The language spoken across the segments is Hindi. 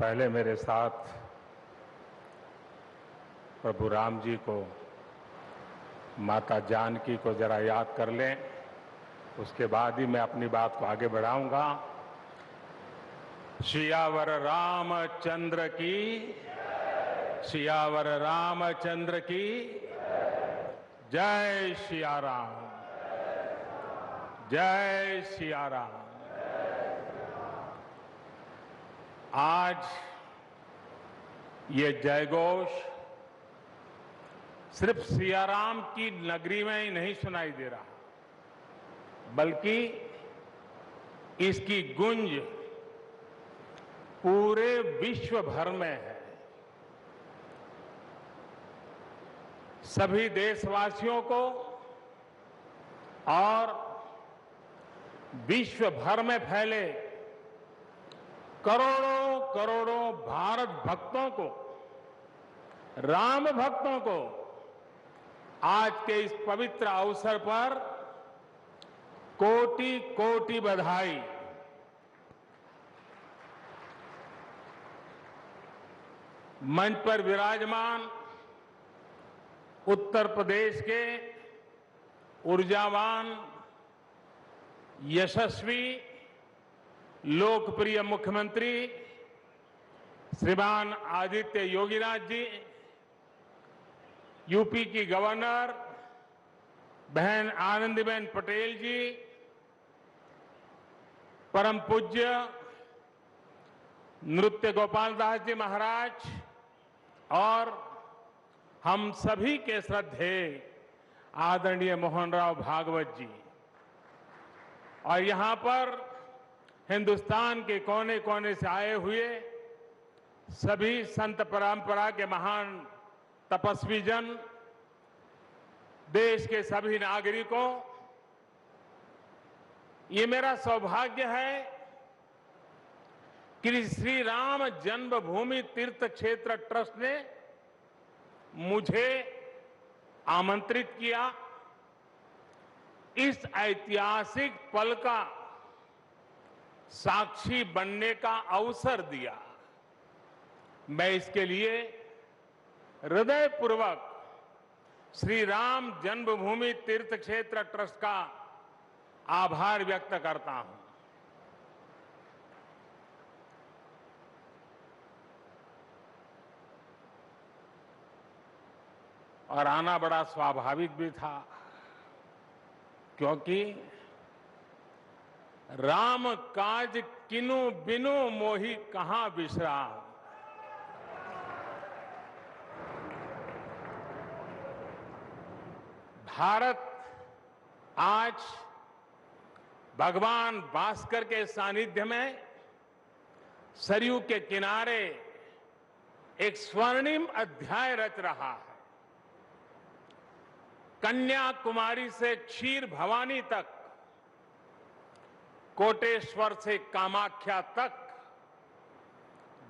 पहले मेरे साथ प्रभु राम जी को, माता जानकी को जरा याद कर लें, उसके बाद ही मैं अपनी बात को आगे बढ़ाऊंगा। सियावर रामचंद्र की, सियावर रामचंद्र की जय सिया राम, जय सिया राम। आज ये जयघोष सिर्फ सियाराम की नगरी में ही नहीं सुनाई दे रहा, बल्कि इसकी गूंज पूरे विश्व भर में है। सभी देशवासियों को और विश्व भर में फैले करोड़ों करोड़ों भारत भक्तों को, राम भक्तों को आज के इस पवित्र अवसर पर कोटि कोटि बधाई। मंच पर विराजमान उत्तर प्रदेश के ऊर्जावान, यशस्वी, लोकप्रिय मुख्यमंत्री श्रीमान आदित्य योगीनाथ जी, यूपी की गवर्नर बहन आनंदीबेन पटेल जी, परम पूज्य नृत्य गोपाल दास जी महाराज और हम सभी के श्रद्धेय आदरणीय मोहन राव भागवत जी, और यहां पर हिंदुस्तान के कोने कोने से आए हुए सभी संत परंपरा के महान तपस्वी जन, देश के सभी नागरिकों, ये मेरा सौभाग्य है कि श्री राम जन्मभूमि तीर्थ क्षेत्र ट्रस्ट ने मुझे आमंत्रित किया, इस ऐतिहासिक पल का साक्षी बनने का अवसर दिया। मैं इसके लिए हृदयपूर्वक श्री राम जन्मभूमि तीर्थ क्षेत्र ट्रस्ट का आभार व्यक्त करता हूं। और आना बड़ा स्वाभाविक भी था, क्योंकि राम काज किनु बिनु मोहि कहां विश्राम। भारत आज भगवान भास्कर के सानिध्य में सरयू के किनारे एक स्वर्णिम अध्याय रच रहा है। कन्याकुमारी से क्षीर भवानी तक, कोटेश्वर से कामाख्या तक,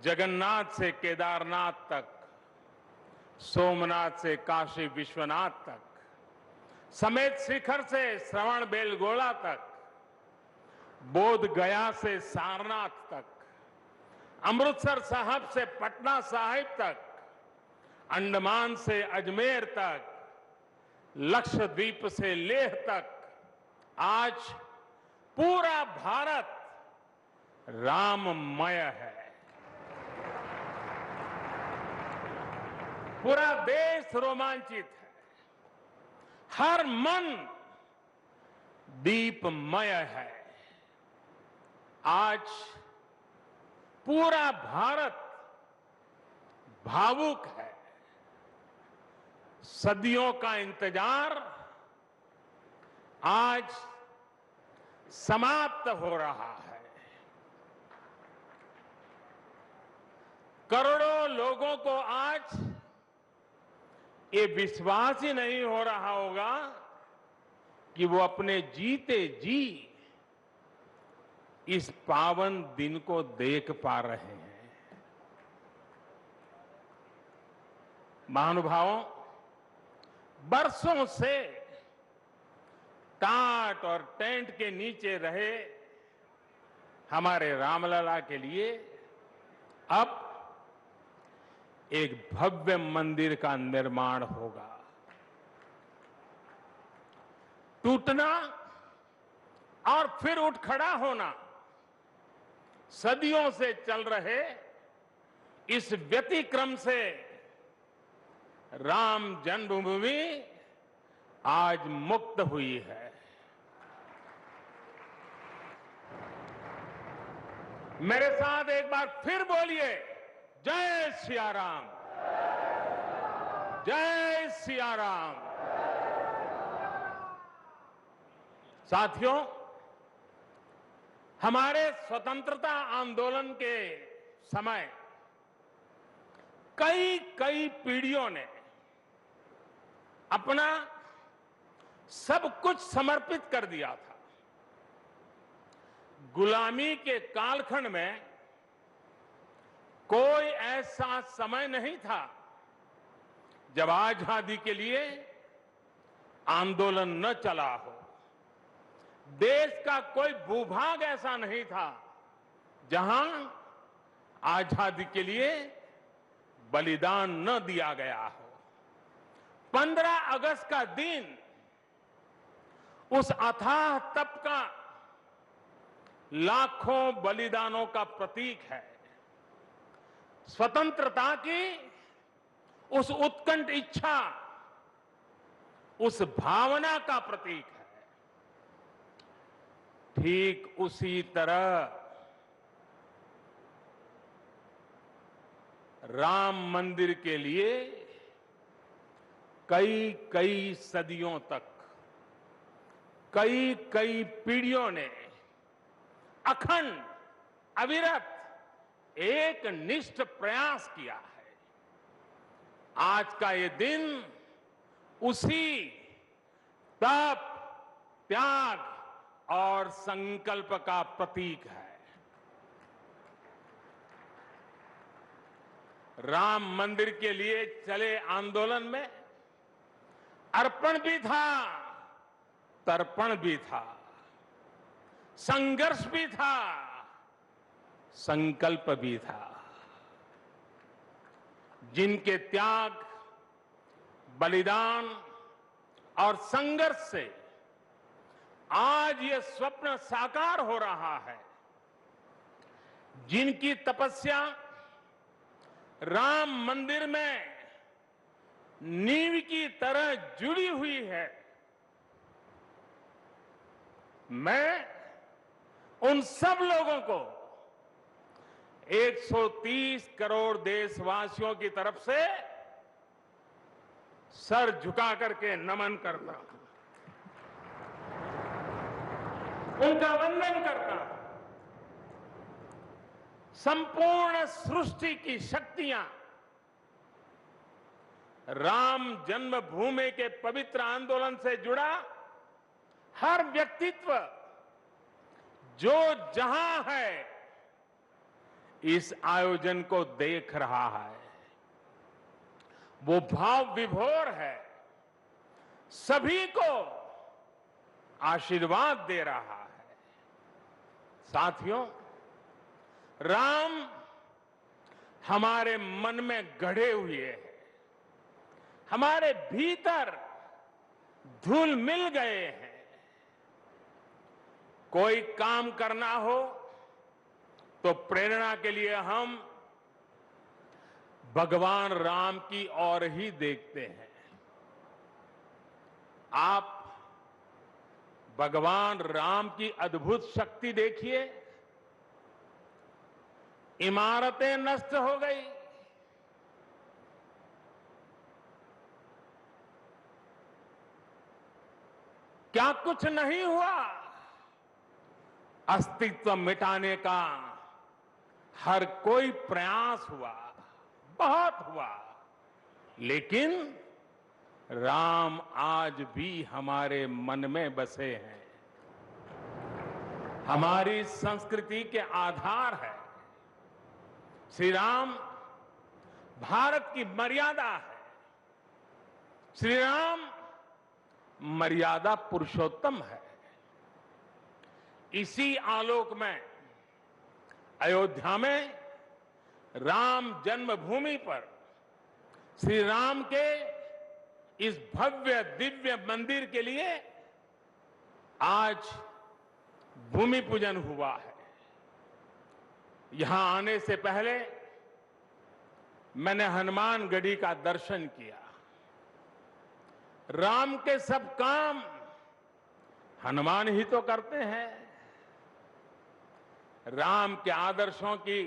जगन्नाथ से केदारनाथ तक, सोमनाथ से काशी विश्वनाथ तक, समेत शिखर से श्रवण बेलगोला तक, बोध गया से सारनाथ तक, अमृतसर साहब से पटना साहिब तक, अंडमान से अजमेर तक, लक्षद्वीप से लेह तक, आज पूरा भारत राममय है। पूरा देश रोमांचित है, हर मन दीपमय है। आज पूरा भारत भावुक है। सदियों का इंतजार आज समाप्त हो रहा है। करोड़ों लोगों को आज ये विश्वास ही नहीं हो रहा होगा कि वो अपने जीते जी इस पावन दिन को देख पा रहे हैं। महानुभावों, बरसों से टाट और टेंट के नीचे रहे हमारे रामलला के लिए अब एक भव्य मंदिर का निर्माण होगा। टूटना और फिर उठ खड़ा होना सदियों से चल रहे इस व्यतिक्रम से राम जन्मभूमि आज मुक्त हुई है। मेरे साथ एक बार फिर बोलिए, जय सिया राम, जय सिया राम। साथियों, हमारे स्वतंत्रता आंदोलन के समय कई पीढ़ियों ने अपना सब कुछ समर्पित कर दिया था। गुलामी के कालखंड में कोई ऐसा समय नहीं था जब आजादी के लिए आंदोलन न चला हो। देश का कोई भूभाग ऐसा नहीं था जहां आजादी के लिए बलिदान न दिया गया हो। 15 अगस्त का दिन उस अथाह तप का लाखों बलिदानों का प्रतीक है। स्वतंत्रता की उस उत्कंठ इच्छा, उस भावना का प्रतीक है। ठीक उसी तरह राम मंदिर के लिए कई सदियों तक कई पीढ़ियों ने अखंड अविरत एक निष्ठ प्रयास किया है। आज का ये दिन उसी तप, त्याग और संकल्प का प्रतीक है। राम मंदिर के लिए चले आंदोलन में अर्पण भी था, तर्पण भी था, संघर्ष भी था, संकल्प भी था। जिनके त्याग, बलिदान और संघर्ष से आज ये स्वप्न साकार हो रहा है, जिनकी तपस्या राम मंदिर में नींव की तरह जुड़ी हुई है, मैं उन सब लोगों को 130 करोड़ देशवासियों की तरफ से सर झुका करके नमन करता हूं, उनका वंदन करता हूं। संपूर्ण सृष्टि की शक्तियां राम जन्मभूमि के पवित्र आंदोलन से जुड़ा हर व्यक्तित्व जो जहां है इस आयोजन को देख रहा है, वो भाव विभोर है, सभी को आशीर्वाद दे रहा है। साथियों, राम हमारे मन में गढ़े हुए हैं, हमारे भीतर धुल मिल गए हैं। कोई काम करना हो तो प्रेरणा के लिए हम भगवान राम की ओर ही देखते हैं। आप भगवान राम की अद्भुत शक्ति देखिए। इमारतें नष्ट हो गई, क्या कुछ नहीं हुआ? अस्तित्व मिटाने का हर कोई प्रयास हुआ, बहुत हुआ, लेकिन राम आज भी हमारे मन में बसे हैं, हमारी संस्कृति के आधार है। श्री राम भारत की मर्यादा है। श्री राम मर्यादा पुरुषोत्तम है। इसी आलोक में अयोध्या में राम जन्मभूमि पर श्री राम के इस भव्य दिव्य मंदिर के लिए आज भूमि पूजन हुआ है। यहां आने से पहले मैंने हनुमानगढ़ी का दर्शन किया। राम के सब काम हनुमान ही तो करते हैं। राम के आदर्शों की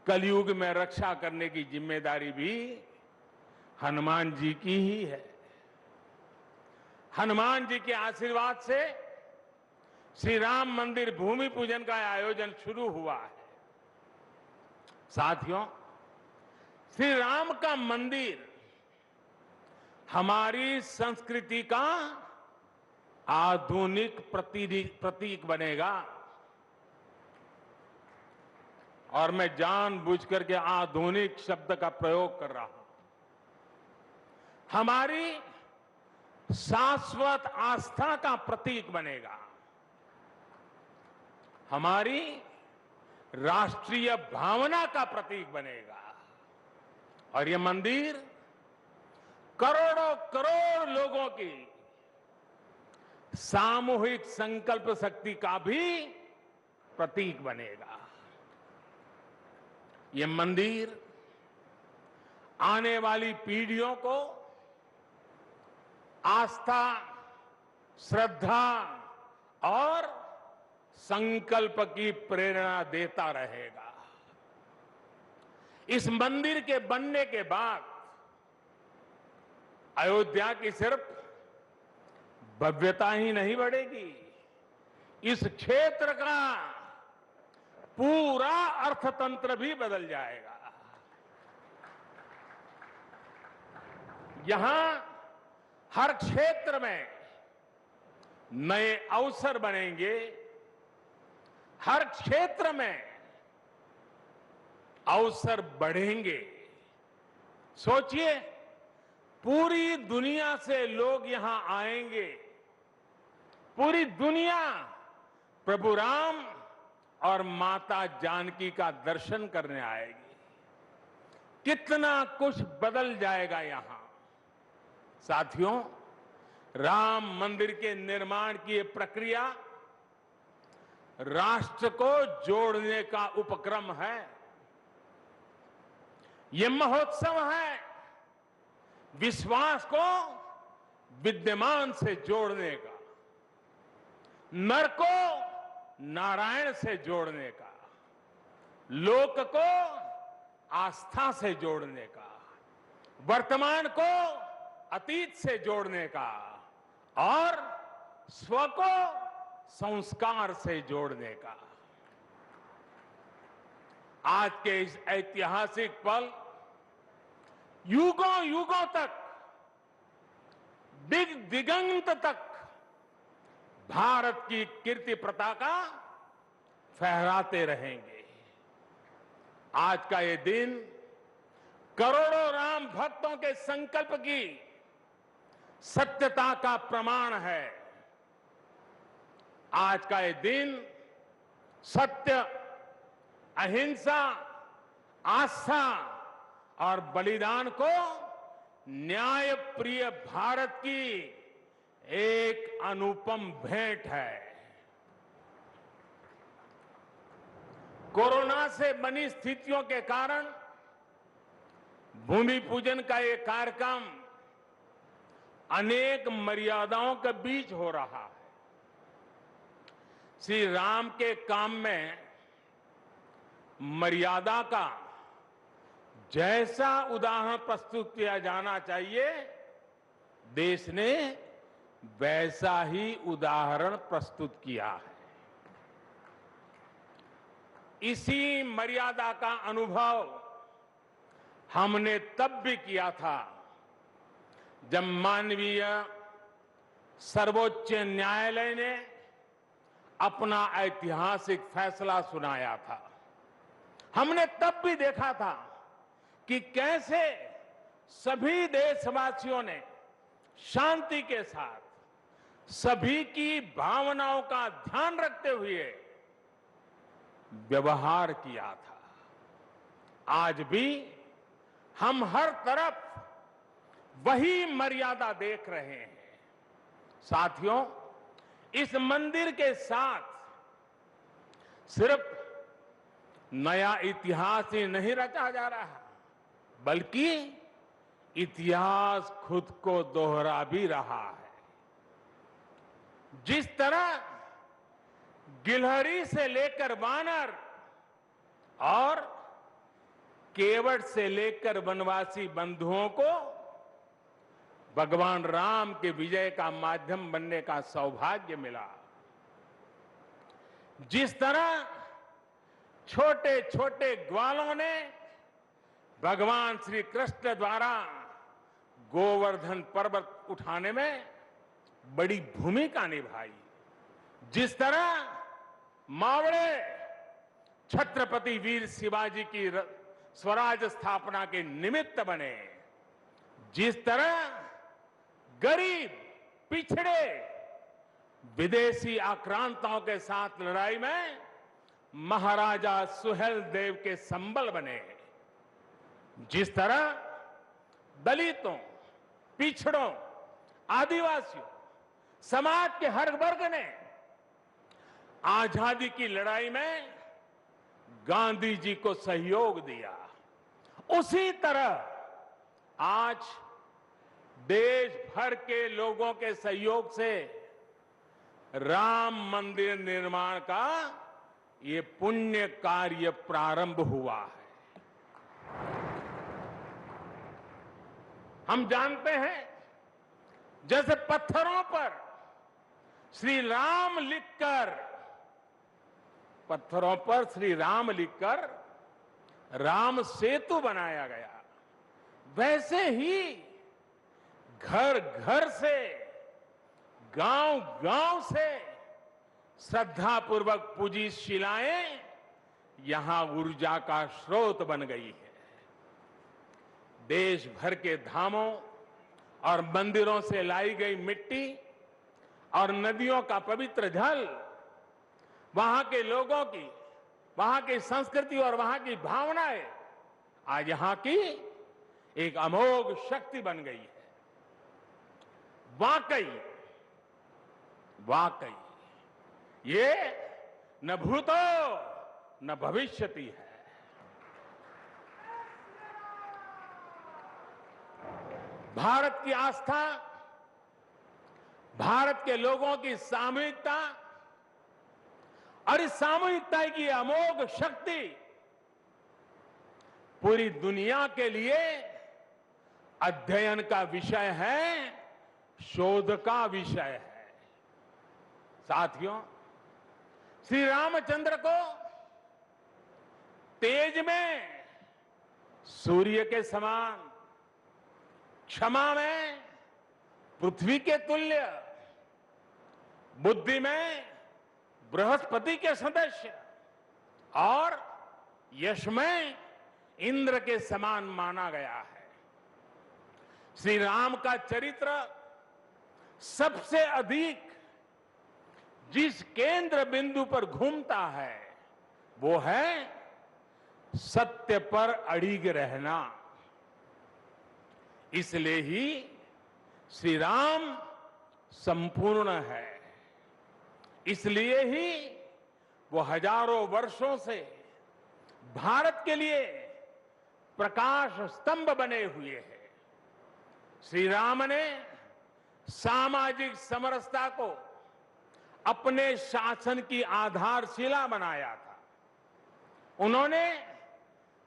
कलयुग में रक्षा करने की जिम्मेदारी भी हनुमान जी की ही है। हनुमान जी के आशीर्वाद से श्री राम मंदिर भूमि पूजन का आयोजन शुरू हुआ है। साथियों, श्री राम का मंदिर हमारी संस्कृति का आधुनिक प्रतीक बनेगा। और मैं जानबूझकर के आधुनिक शब्द का प्रयोग कर रहा हूं। हमारी शाश्वत आस्था का प्रतीक बनेगा। हमारी राष्ट्रीय भावना का प्रतीक बनेगा। और यह मंदिर करोड़ों करोड़ लोगों की सामूहिक संकल्प शक्ति का भी प्रतीक बनेगा। यह मंदिर आने वाली पीढ़ियों को आस्था, श्रद्धा और संकल्प की प्रेरणा देता रहेगा। इस मंदिर के बनने के बाद अयोध्या की सिर्फ भव्यता ही नहीं बढ़ेगी, इस क्षेत्र का पूरा अर्थतंत्र भी बदल जाएगा। यहां हर क्षेत्र में नए अवसर बनेंगे। हर क्षेत्र में अवसर बढ़ेंगे। सोचिए, पूरी दुनिया से लोग यहां आएंगे। पूरी दुनिया प्रभु राम और माता जानकी का दर्शन करने आएगी। कितना कुछ बदल जाएगा यहां। साथियों, राम मंदिर के निर्माण की ये प्रक्रिया राष्ट्र को जोड़ने का उपक्रम है। ये महोत्सव है विश्वास को विद्यमान से जोड़ने का, नर को नारायण से जोड़ने का, लोक को आस्था से जोड़ने का, वर्तमान को अतीत से जोड़ने का और स्व को संस्कार से जोड़ने का। आज के इस ऐतिहासिक पल युगों युगों तक, दिग दिगंत तक भारत की कीर्ति पताका फहराते रहेंगे। आज का ये दिन करोड़ों राम भक्तों के संकल्प की सत्यता का प्रमाण है। आज का ये दिन सत्य, अहिंसा, आस्था और बलिदान को न्याय प्रिय भारत की एक अनुपम भेंट है। कोरोना से बनी स्थितियों के कारण भूमि पूजन का ये कार्यक्रम अनेक मर्यादाओं के बीच हो रहा है। श्री राम के काम में मर्यादा का जैसा उदाहरण प्रस्तुत किया जाना चाहिए, देश ने वैसा ही उदाहरण प्रस्तुत किया है। इसी मर्यादा का अनुभव हमने तब भी किया था जब माननीय सर्वोच्च न्यायालय ने अपना ऐतिहासिक फैसला सुनाया था। हमने तब भी देखा था कि कैसे सभी देशवासियों ने शांति के साथ सभी की भावनाओं का ध्यान रखते हुए व्यवहार किया था। आज भी हम हर तरफ वही मर्यादा देख रहे हैं। साथियों, इस मंदिर के साथ सिर्फ नया इतिहास ही नहीं रचा जा रहा, बल्कि इतिहास खुद को दोहरा भी रहा है। जिस तरह गिलहरी से लेकर वानर और केवट से लेकर वनवासी बंधुओं को भगवान राम के विजय का माध्यम बनने का सौभाग्य मिला, जिस तरह छोटे छोटे ग्वालों ने भगवान श्री कृष्ण द्वारा गोवर्धन पर्वत उठाने में बड़ी भूमिका निभाई, जिस तरह मावड़े छत्रपति वीर शिवाजी की स्वराज स्थापना के निमित्त बने, जिस तरह गरीब पिछड़े विदेशी आक्रांताओं के साथ लड़ाई में महाराजा सुहेल देव के संबल बने, जिस तरह दलितों, पिछड़ों, आदिवासियों, समाज के हर वर्ग ने आजादी की लड़ाई में गांधी जी को सहयोग दिया, उसी तरह आज देश भर के लोगों के सहयोग से राम मंदिर निर्माण का ये पुण्य कार्य प्रारंभ हुआ है। हम जानते हैं, जैसे पत्थरों पर श्री राम लिखकर राम सेतु बनाया गया, वैसे ही घर घर से, गांव गांव से श्रद्धापूर्वक पूजी शिलाएं यहां ऊर्जा का स्रोत बन गई है। देश भर के धामों और मंदिरों से लाई गई मिट्टी और नदियों का पवित्र जल वहां के लोगों की, वहां की संस्कृति और वहां की भावनाएं आज यहां की एक अमोघ शक्ति बन गई है। वाकई ये न भूतो न भविष्यति है। भारत की आस्था, भारत के लोगों की सामूहिकता और इस सामूहिकता की अमोघ शक्ति पूरी दुनिया के लिए अध्ययन का विषय है, शोध का विषय है। साथियों, श्री रामचंद्र को तेज में सूर्य के समान, क्षमा में पृथ्वी के तुल्य, बुद्धि में बृहस्पति के सदस्य और यश में इंद्र के समान माना गया है। श्री राम का चरित्र सबसे अधिक जिस केंद्र बिंदु पर घूमता है वो है सत्य पर अड़िग रहना। इसलिए ही श्री राम संपूर्ण है, इसलिए ही वो हजारों वर्षों से भारत के लिए प्रकाश स्तंभ बने हुए हैं। श्री राम ने सामाजिक समरसता को अपने शासन की आधारशिला बनाया था। उन्होंने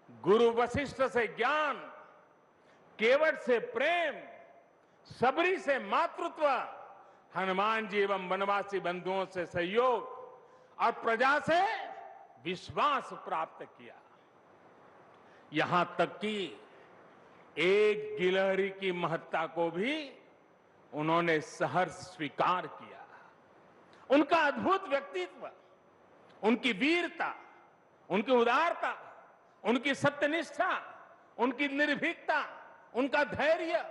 गुरु वशिष्ठ से ज्ञान, केवट से प्रेम, सबरी से मातृत्व, हनुमान जी एवं वनवासी बंधुओं से सहयोग और प्रजा से विश्वास प्राप्त किया। यहां तक कि एक गिलहरी की महत्ता को भी उन्होंने सहर्ष स्वीकार किया। उनका अद्भुत व्यक्तित्व, उनकी वीरता, उनकी उदारता, उनकी सत्यनिष्ठा, उनकी निर्भीकता, उनका धैर्य,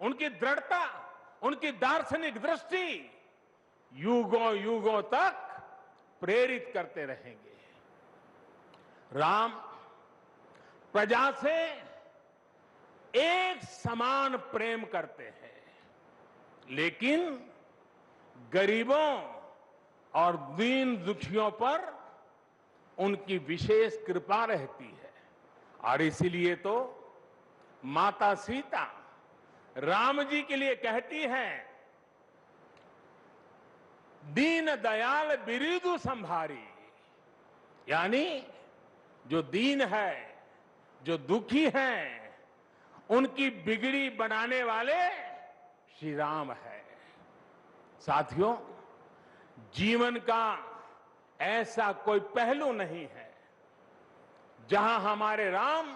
उनकी दृढ़ता, उनकी दार्शनिक दृष्टि युगों युगों तक प्रेरित करते रहेंगे। राम प्रजा से एक समान प्रेम करते हैं, लेकिन गरीबों और दीन दुखियों पर उनकी विशेष कृपा रहती है। और इसीलिए तो माता सीता राम जी के लिए कहती हैं, दीन दयाल बिरिदु संभारी, यानी जो दीन है, जो दुखी हैं, उनकी बिगड़ी बनाने वाले श्री राम है। साथियों, जीवन का ऐसा कोई पहलू नहीं है जहां हमारे राम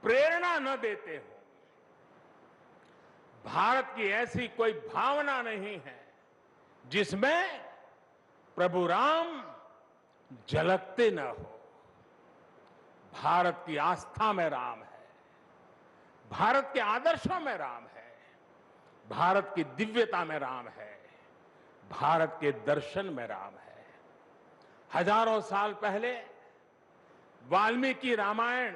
प्रेरणा न देते हो। भारत की ऐसी कोई भावना नहीं है जिसमें प्रभु राम झलकते न हो। भारत की आस्था में राम है, भारत के आदर्शों में राम है, भारत की दिव्यता में राम है, भारत के दर्शन में राम है। हजारों साल पहले वाल्मीकि रामायण,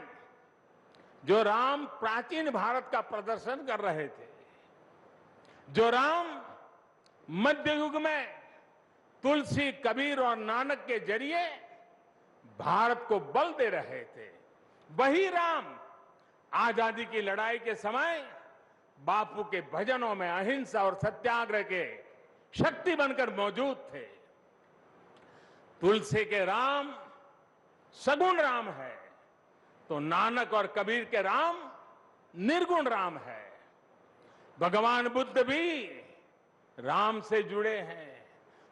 जो राम प्राचीन भारत का प्रदर्शन कर रहे थे, जो राम मध्य युग में तुलसी, कबीर और नानक के जरिए भारत को बल दे रहे थे, वही राम आजादी की लड़ाई के समय बापू के भजनों में अहिंसा और सत्याग्रह के शक्ति बनकर मौजूद थे। तुलसी के राम सगुण राम है, तो नानक और कबीर के राम निर्गुण राम है। भगवान बुद्ध भी राम से जुड़े हैं,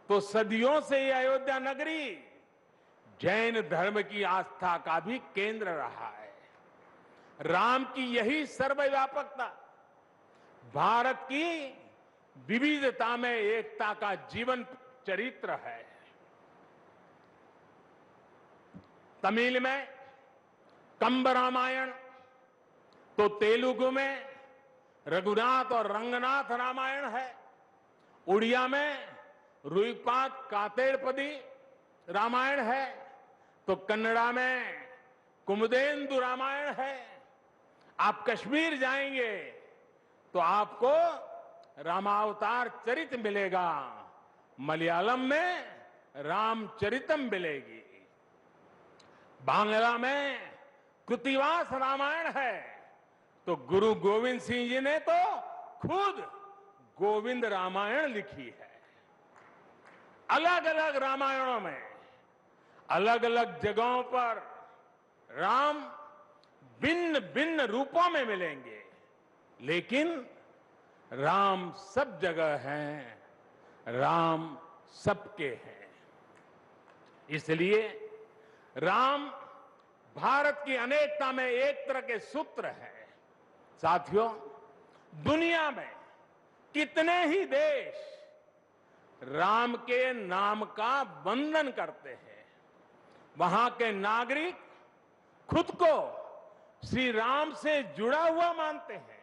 तो सदियों से ये अयोध्या नगरी जैन धर्म की आस्था का भी केंद्र रहा है। राम की यही सर्वव्यापकता भारत की विविधता में एकता का जीवन चरित्र है। तमिल में कंब रामायण, तो तेलुगु में रघुनाथ और रंगनाथ रामायण है। उड़िया में रुईपात कातेड़पदी रामायण है, तो कन्नड़ा में कुमुदेंदु रामायण है। आप कश्मीर जाएंगे तो आपको रामावतार चरित मिलेगा, मलयालम में रामचरितम मिलेगी, बांग्ला में कृतिवास रामायण है, तो गुरु गोविंद सिंह जी ने तो खुद गोविंद रामायण लिखी है। अलग अलग रामायणों में अलग अलग जगहों पर राम भिन्न भिन्न रूपों में मिलेंगे, लेकिन राम सब जगह हैं, राम सबके हैं। इसलिए राम भारत की अनेकता में एक तरह के सूत्र है। साथियों, दुनिया में कितने ही देश राम के नाम का वंदन करते हैं, वहां के नागरिक खुद को श्री राम से जुड़ा हुआ मानते हैं।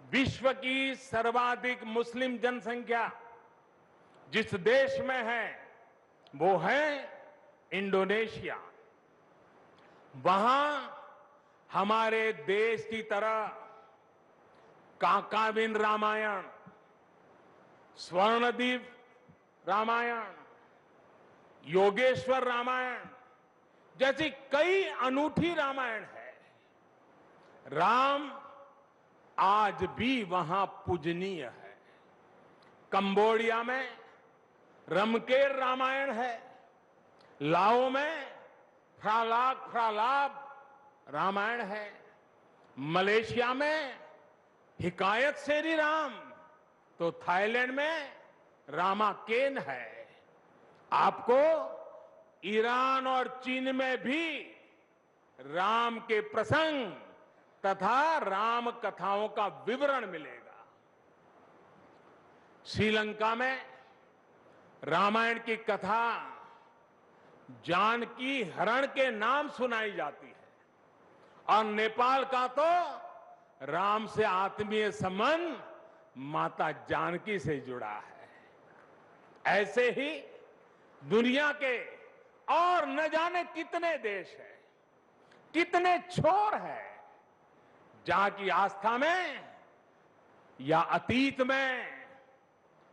विश्व की सर्वाधिक मुस्लिम जनसंख्या जिस देश में है वो है इंडोनेशिया। वहां हमारे देश की तरह काकाविन रामायण, स्वर्णदीप रामायण, योगेश्वर रामायण जैसी कई अनूठी रामायण है। राम आज भी वहां पूजनीय है। कंबोडिया में रमकेर रामायण है, लाओ में फ्रालाब रामायण है, मलेशिया में हिकायत शेरी राम, तो थाईलैंड में रामाकेन है। आपको ईरान और चीन में भी राम के प्रसंग तथा राम कथाओं का विवरण मिलेगा। श्रीलंका में रामायण की कथा जानकी हरण के नाम सुनाई जाती है, और नेपाल का तो राम से आत्मीय संबंध माता जानकी से जुड़ा है। ऐसे ही दुनिया के और न जाने कितने देश हैं कितने छोर हैं जहां की आस्था में या अतीत में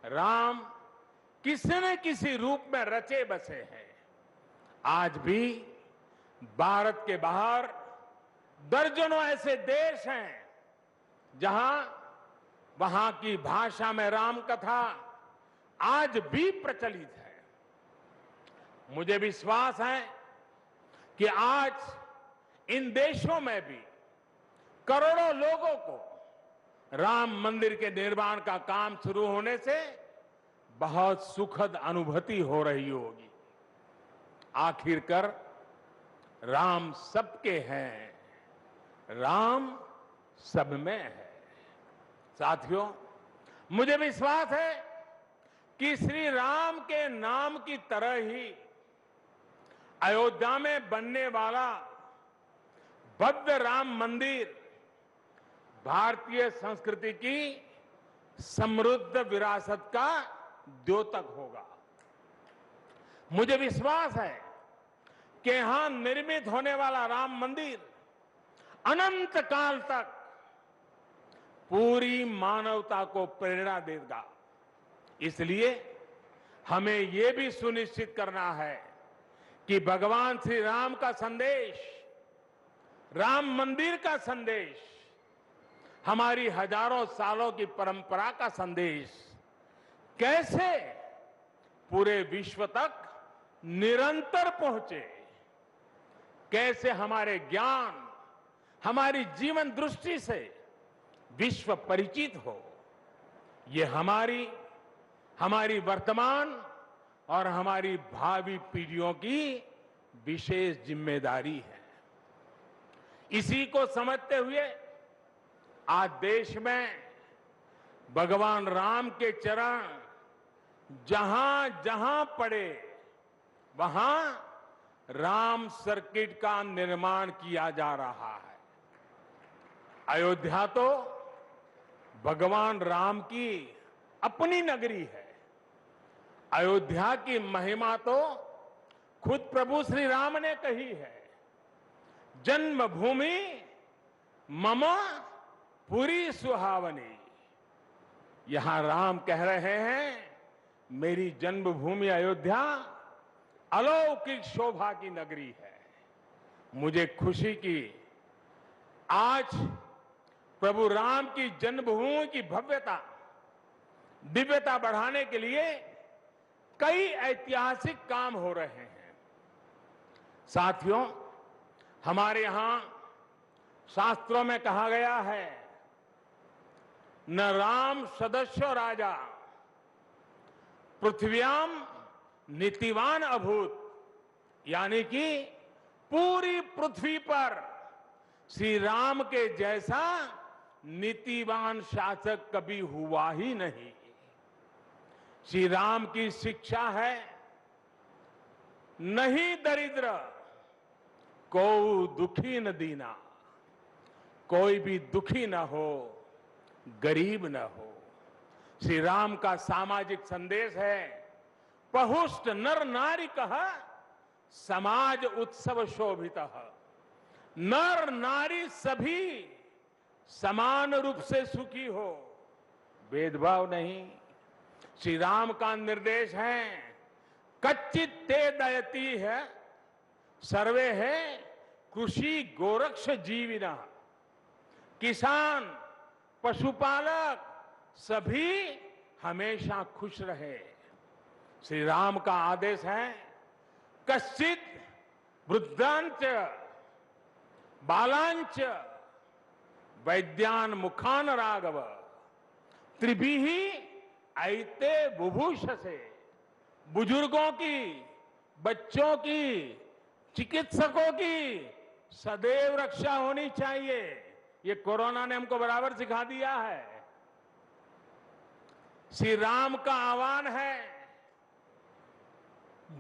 राम किसी न किसी रूप में रचे बसे हैं। आज भी भारत के बाहर दर्जनों ऐसे देश हैं जहां वहां की भाषा में राम कथा आज भी प्रचलित है। मुझे विश्वास है कि आज इन देशों में भी करोड़ों लोगों को राम मंदिर के निर्माण का काम शुरू होने से बहुत सुखद अनुभूति हो रही होगी। आखिरकार राम सबके हैं, राम सब में है। साथियों, मुझे विश्वास है कि श्री राम के नाम की तरह ही अयोध्या में बनने वाला भव्य राम मंदिर भारतीय संस्कृति की समृद्ध विरासत का द्योतक होगा। मुझे विश्वास है कि यहां निर्मित होने वाला राम मंदिर अनंत काल तक पूरी मानवता को प्रेरणा देगा। इसलिए हमें यह भी सुनिश्चित करना है कि भगवान श्री राम का संदेश, राम मंदिर का संदेश, हमारी हजारों सालों की परंपरा का संदेश कैसे पूरे विश्व तक निरंतर पहुंचे, कैसे हमारे ज्ञान, हमारी जीवन दृष्टि से विश्व परिचित हो, ये हमारी वर्तमान और हमारी भावी पीढ़ियों की विशेष जिम्मेदारी है। इसी को समझते हुए आज देश में भगवान राम के चरण जहां जहां पड़े वहां राम सर्किट का निर्माण किया जा रहा है। अयोध्या तो भगवान राम की अपनी नगरी है। अयोध्या की महिमा तो खुद प्रभु श्री राम ने कही है। जन्मभूमि मम पुरी सुहावनी। यहां राम कह रहे हैं, मेरी जन्मभूमि अयोध्या अलौकिक शोभा की नगरी है। मुझे खुशी की आज प्रभु राम की जन्मभूमि की भव्यता, दिव्यता बढ़ाने के लिए कई ऐतिहासिक काम हो रहे हैं। साथियों, हमारे यहां शास्त्रों में कहा गया है, न राम सदस्यो राजा पृथ्व्याम नीतिवान अभूत। यानी कि पूरी पृथ्वी पर श्री राम के जैसा नीतिवान शासक कभी हुआ ही नहीं। श्री राम की शिक्षा है, नहीं दरिद्र को दुखी न दीना। कोई भी दुखी न हो, गरीब न हो। श्री राम का सामाजिक संदेश है, पहुष्ट नर नारी कह समाज उत्सव शोभित। नर नारी सभी समान रूप से सुखी हो, भेदभाव नहीं। श्री राम का निर्देश है, कच्चित ते दयती है सर्वे है कृषि गोरक्ष जीविना। किसान, पशुपालक सभी हमेशा खुश रहे। श्री राम का आदेश है, कश्चित वृद्धांच बालांच वैद्यान मुखान राघव त्रिभिहि ऐते बुभूष से। बुजुर्गों की, बच्चों की, चिकित्सकों की सदैव रक्षा होनी चाहिए। ये कोरोना ने हमको बराबर सिखा दिया है। श्री राम का आह्वान है,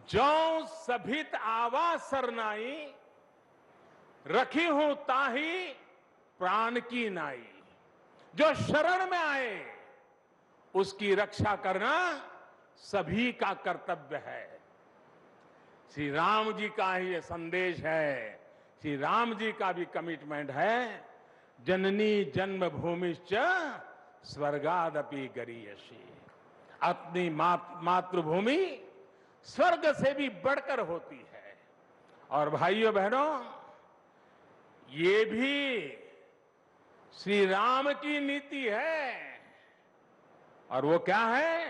जो सभित आवास सरनाई रखी हूं ताही प्राण की नाई। जो शरण में आए उसकी रक्षा करना सभी का कर्तव्य है। श्री राम जी का ही ये संदेश है, श्री राम जी का भी कमिटमेंट है, जननी जन्मभूमिश्च स्वर्गादपि गरीयसी। अपनी मातृभूमि स्वर्ग से भी बढ़कर होती है। और भाइयों बहनों, ये भी श्री राम की नीति है। और वो क्या है?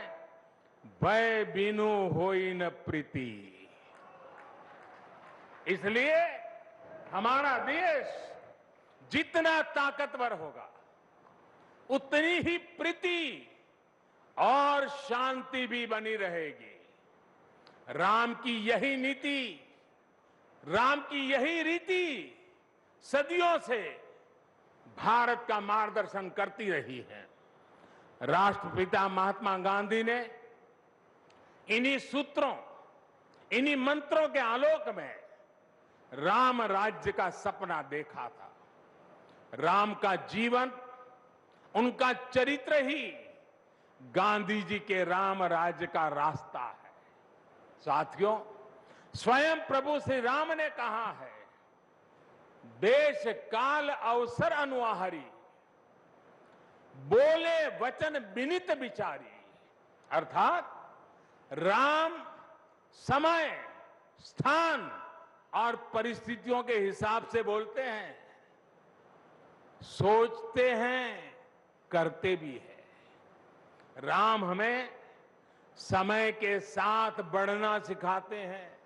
भय बिनु होई न प्रीति। इसलिए हमारा देश जितना ताकतवर होगा, उतनी ही प्रीति और शांति भी बनी रहेगी। राम की यही नीति, राम की यही रीति सदियों से भारत का मार्गदर्शन करती रही है। राष्ट्रपिता महात्मा गांधी ने इन्हीं सूत्रों, इन्हीं मंत्रों के आलोक में राम राज्य का सपना देखा था। राम का जीवन, उनका चरित्र ही गांधी जी के राम राज्य का रास्ता है। साथियों, स्वयं प्रभु श्री राम ने कहा है, देश काल अवसर अनुआहारी, बोले वचन विनित विचारी। अर्थात राम समय, स्थान और परिस्थितियों के हिसाब से बोलते हैं, सोचते हैं, करते भी हैं। राम हमें समय के साथ बढ़ना सिखाते हैं,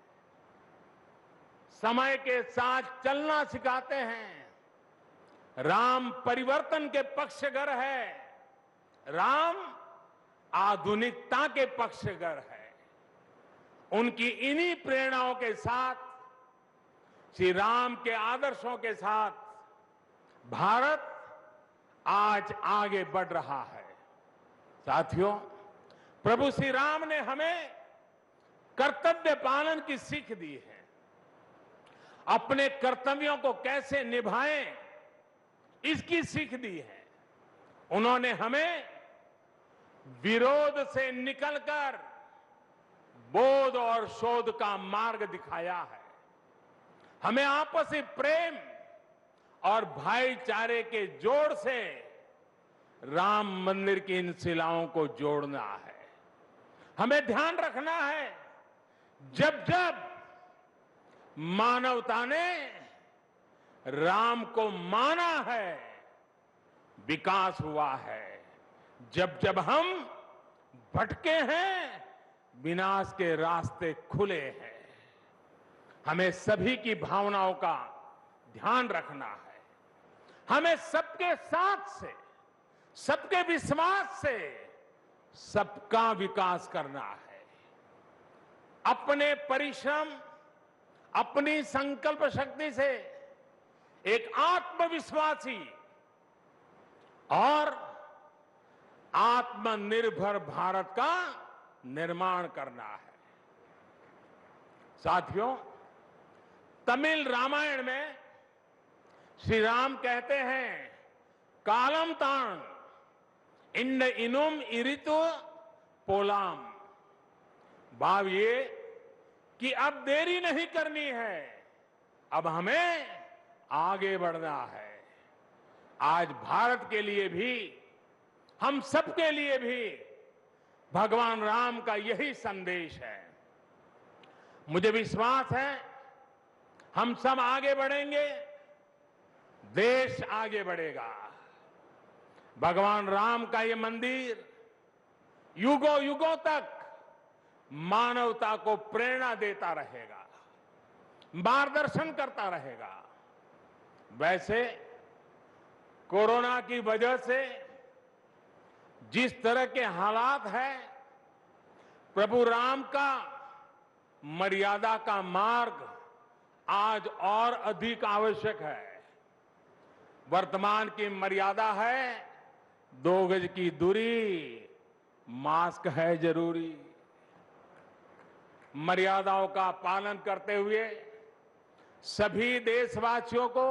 समय के साथ चलना सिखाते हैं। राम परिवर्तन के पक्षगर है, राम आधुनिकता के पक्षगर है। उनकी इन्हीं प्रेरणाओं के साथ, श्री राम के आदर्शों के साथ भारत आज आगे बढ़ रहा है। साथियों, प्रभु श्री राम ने हमें कर्तव्य पालन की सीख दी है। अपने कर्तव्यों को कैसे निभाएं, इसकी सीख दी है। उन्होंने हमें विरोध से निकलकर बोध और शोध का मार्ग दिखाया है। हमें आपसी प्रेम और भाईचारे के जोड़ से राम मंदिर की इन शिलाओं को जोड़ना है। हमें ध्यान रखना है, जब जब मानवता ने राम को माना है, विकास हुआ है। जब जब हम भटके हैं, विनाश के रास्ते खुले हैं। हमें सभी की भावनाओं का ध्यान रखना है। हमें सबके साथ से, सबके विश्वास से सबका विकास करना है। अपने परिश्रम, अपनी संकल्प शक्ति से एक आत्मविश्वासी और आत्मनिर्भर भारत का निर्माण करना है। साथियों, तमिल रामायण में श्री राम कहते हैं, कालम ताण इंड इनुम इरितु पोलाम। भाव ये कि अब देरी नहीं करनी है, अब हमें आगे बढ़ना है। आज भारत के लिए भी, हम सबके लिए भी भगवान राम का यही संदेश है। मुझे विश्वास है, हम सब आगे बढ़ेंगे, देश आगे बढ़ेगा। भगवान राम का ये मंदिर युगों युगों तक मानवता को प्रेरणा देता रहेगा, मार्गदर्शन करता रहेगा। वैसे कोरोना की वजह से जिस तरह के हालात हैं, प्रभु राम का मर्यादा का मार्ग आज और अधिक आवश्यक है। वर्तमान की मर्यादा है 2 गज की दूरी, मास्क है जरूरी। मर्यादाओं का पालन करते हुए सभी देशवासियों को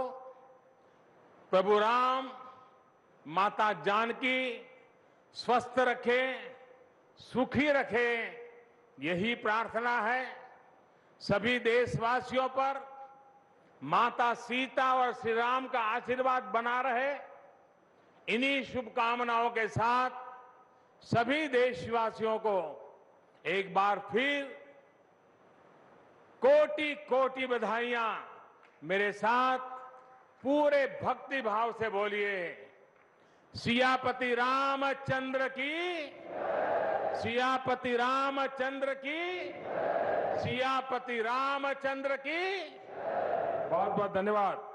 प्रभु राम, माता जानकी स्वस्थ रखें, सुखी रखें, यही प्रार्थना है। सभी देशवासियों पर माता सीता और श्री राम का आशीर्वाद बना रहे, इन्हीं शुभकामनाओं के साथ सभी देशवासियों को एक बार फिर कोटि कोटि बधाइयां। मेरे साथ पूरे भक्ति भाव से बोलिए, सियापति रामचंद्र की, सियापति रामचंद्र की, सियापति रामचंद्र की। बहुत बहुत धन्यवाद।